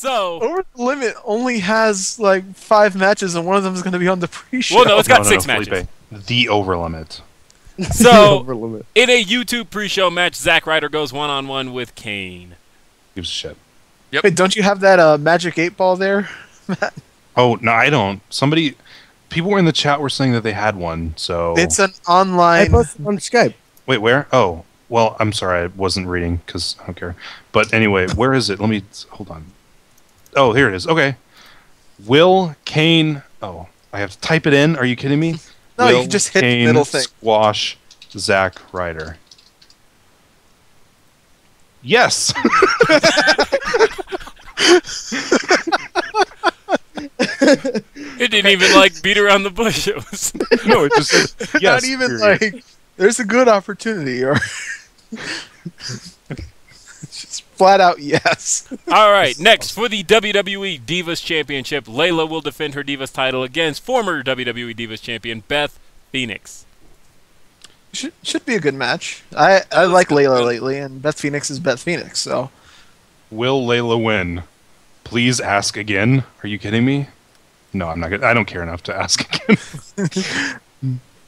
So, Over the Limit only has like 5 matches, and one of them is going to be on the pre-show. well, no, it's got 6 matches. Felipe. The Over Limit. So, Over limit. in a YouTube pre-show match, Zack Ryder goes one-on-one with Kane. Gives a shit. Wait, don't you have that Magic 8 Ball there, Matt? Oh, no, I don't. People were in the chat were saying that they had one, so... It's an I online... posted on Skype. Wait, where? Oh, well, I'm sorry, I wasn't reading, because I don't care. But anyway, where is it? Let me... Hold on. Oh, here it is. Okay. Will Kane... Oh, I have to type it in? Are you kidding me? No, Will you can just hit Kane the middle thing. Squash Zack Ryder. Yes! It didn't even, like, beat around the bush. It was... No, it just said yes. Not even period. like, there's a good opportunity, or... Just flat out yes. All right, next for the WWE Divas Championship, Layla will defend her Divas title against former WWE Divas Champion Beth Phoenix. Should be a good match. I like Layla lately, and Beth Phoenix is Beth Phoenix, so... Will Layla win? Please ask again. Are you kidding me? No, I'm not. I don't care enough to ask again.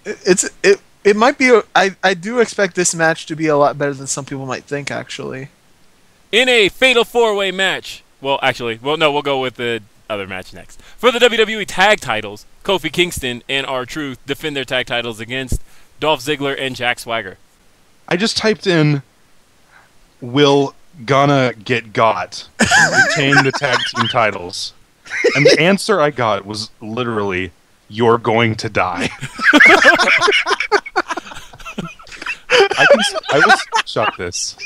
It might be. I do expect this match to be a lot better than some people might think. Actually, In a fatal 4-way match, we'll go with the other match next. For the WWE Tag Titles, Kofi Kingston and R-Truth defend their tag titles against Dolph Ziggler and Jack Swagger. I just typed in will gonna get got retain the tag team titles, and the answer I got was literally you're going to die. I will shut this.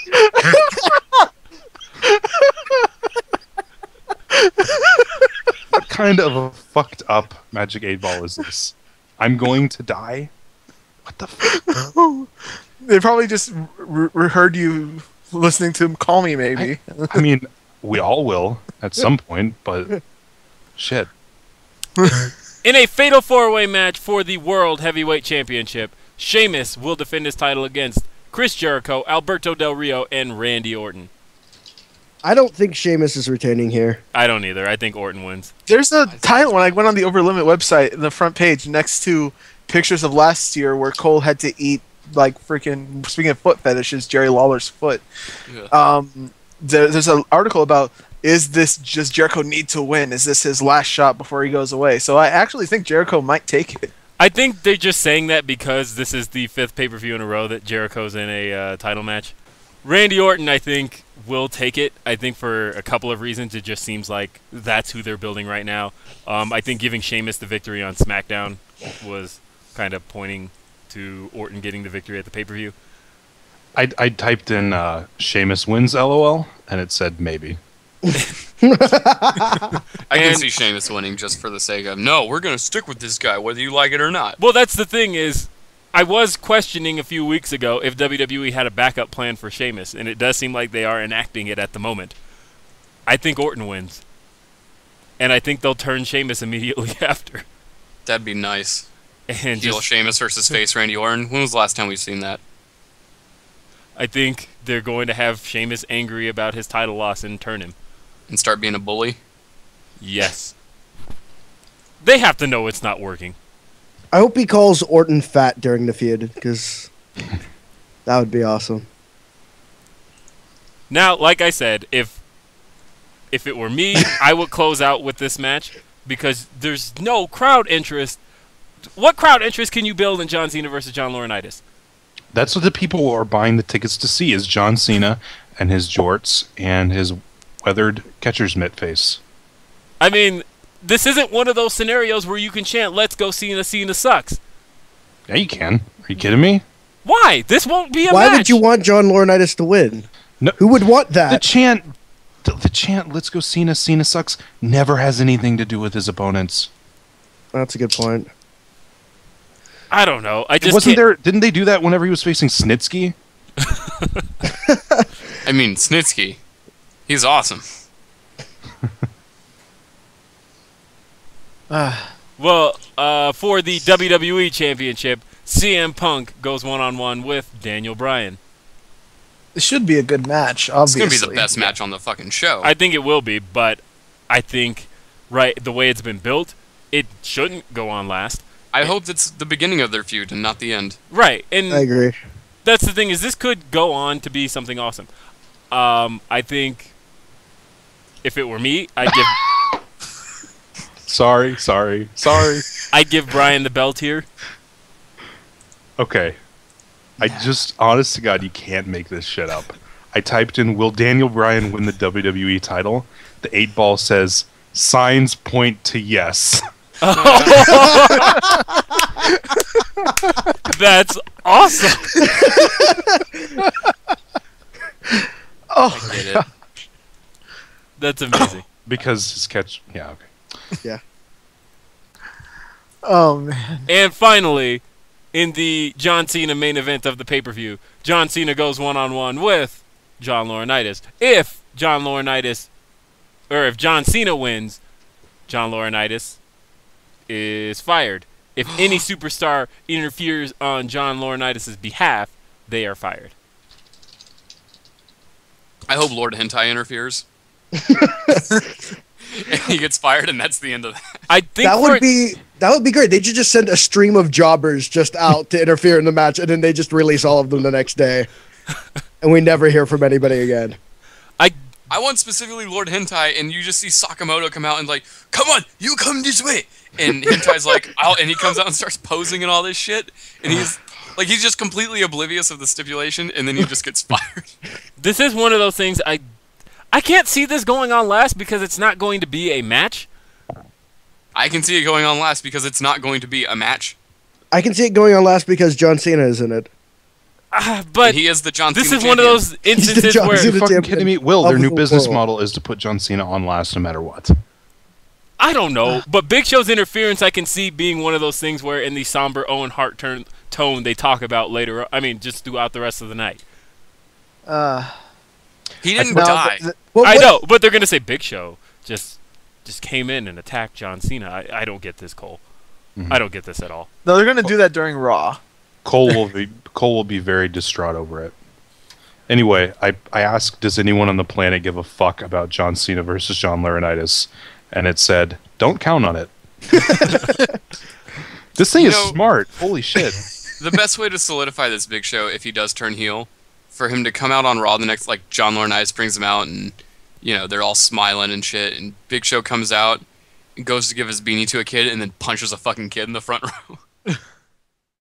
What kind of a fucked up Magic 8 Ball is this? I'm going to die? What the fuck? they probably just heard you listening to him call me. Maybe. I mean, we all will at some point, but shit. In a fatal 4-way match for the World Heavyweight Championship, Sheamus will defend his title against Chris Jericho, Alberto Del Rio, and Randy Orton. I don't think Sheamus is retaining here. I don't either. I think Orton wins. There's a title when I went on the Over Limit website, the front page next to pictures of last year where Cole had to eat like freaking. Speaking of foot fetishes, Jerry Lawler's foot. Yeah. There's an article about. Is this just Jericho need to win? Is this his last shot before he goes away? So I actually think Jericho might take it. I think they're just saying that because this is the 5th pay-per-view in a row that Jericho's in a title match. Randy Orton, I think, will take it. I think for a couple of reasons. It just seems like that's who they're building right now. I think giving Sheamus the victory on SmackDown was kind of pointing to Orton getting the victory at the pay-per-view. I typed in Sheamus wins LOL, and it said maybe. I can see Sheamus winning just for the sake of, no, we're going to stick with this guy whether you like it or not. Well, that's the thing is, I was questioning a few weeks ago if WWE had a backup plan for Sheamus, and it does seem like they are enacting it at the moment. I think Orton wins. And I think they'll turn Sheamus immediately after. That'd be nice. And Heel Sheamus versus face Randy Orton. When was the last time we've seen that? I think they're going to have Sheamus angry about his title loss and turn him. And start being a bully? Yes. They have to know it's not working. I hope he calls Orton fat during the feud, because that would be awesome. Now, like I said, if it were me, I would close out with this match because there's no crowd interest. What crowd interest can you build in John Cena versus John Laurinaitis? That's what the people are buying the tickets to see, is John Cena and his jorts and his weathered catcher's mitt face. I mean, this isn't one of those scenarios where you can chant, "Let's go Cena, Cena sucks." Yeah, you can. Are you kidding me? Why? This won't be a Why match. would you want John Laurinaitis to win? No, Who would want that? the chant, "Let's go Cena, Cena sucks," never has anything to do with his opponents. That's a good point. I don't know. I just Wasn't can't- there? Didn't they do that whenever he was facing Snitsky? I mean, Snitsky. He's awesome. Well, for the WWE Championship, CM Punk goes one-on-one with Daniel Bryan. It should be a good match. It's Obviously, going to be the best match on the fucking show. I think it will be, but I think, right, the way it's been built, it shouldn't go on last. I hope it's the beginning of their feud and not the end. Right, and I agree. that's the thing is this could go on to be something awesome. I think if it were me, I'd give Sorry. I'd give Brian the belt here. Okay. I just, honest to God, you can't make this shit up. I typed in, will Daniel Bryan win the WWE title? The 8-ball says, signs point to yes. That's awesome. Oh, I get it. That's amazing. Because his catch, yeah, okay. Yeah. oh man. And finally, in the John Cena main event of the pay-per-view, John Cena goes one-on-one with John Laurinaitis. If John Cena wins, John Laurinaitis is fired. If any superstar interferes on John Laurinaitis' behalf, they are fired. I hope Lord Hentai interferes. And he gets fired, and that's the end of that. I think That would be great. They should just send a stream of jobbers just out to interfere in the match, and then they just release all of them the next day, and we never hear from anybody again. I want specifically Lord Hentai, and you just see Sakamoto come out and like, come on, you come this way. And Hentai's like, and he comes out and starts posing and all this shit, and he's just completely oblivious of the stipulation, and then he just gets fired. This is one of those things I can't see this going on last because it's not going to be a match. I can see it going on last because it's not going to be a match. I can see it going on last because John Cena is in it. But And he is the John this Cena is one of champion. those instances John where Cena Are you fucking champion kidding me? Will, their of new the business world. model is to put John Cena on last no matter what. I don't know, but Big Show's interference I can see being one of those things where in the somber Owen Hart tone they talk about later. I mean, just throughout the rest of the night. He didn't no, die. Well, I what- know, but they're gonna say Big Show just came in and attacked John Cena. I don't get this, Cole. Mhm. I don't get this at all. No, they're gonna do that during Raw. Cole will be very distraught over it. Anyway, I asked, does anyone on the planet give a fuck about John Cena versus John Laurinaitis? And it said, don't count on it. This thing You is know- smart. Holy shit. The best way to solidify this Big Show, if he does turn heel, for him to come out on Raw the next, like John Laurinaitis brings him out, and they're all smiling and shit, and Big Show comes out and goes to give his beanie to a kid, and then punches a fucking kid in the front row.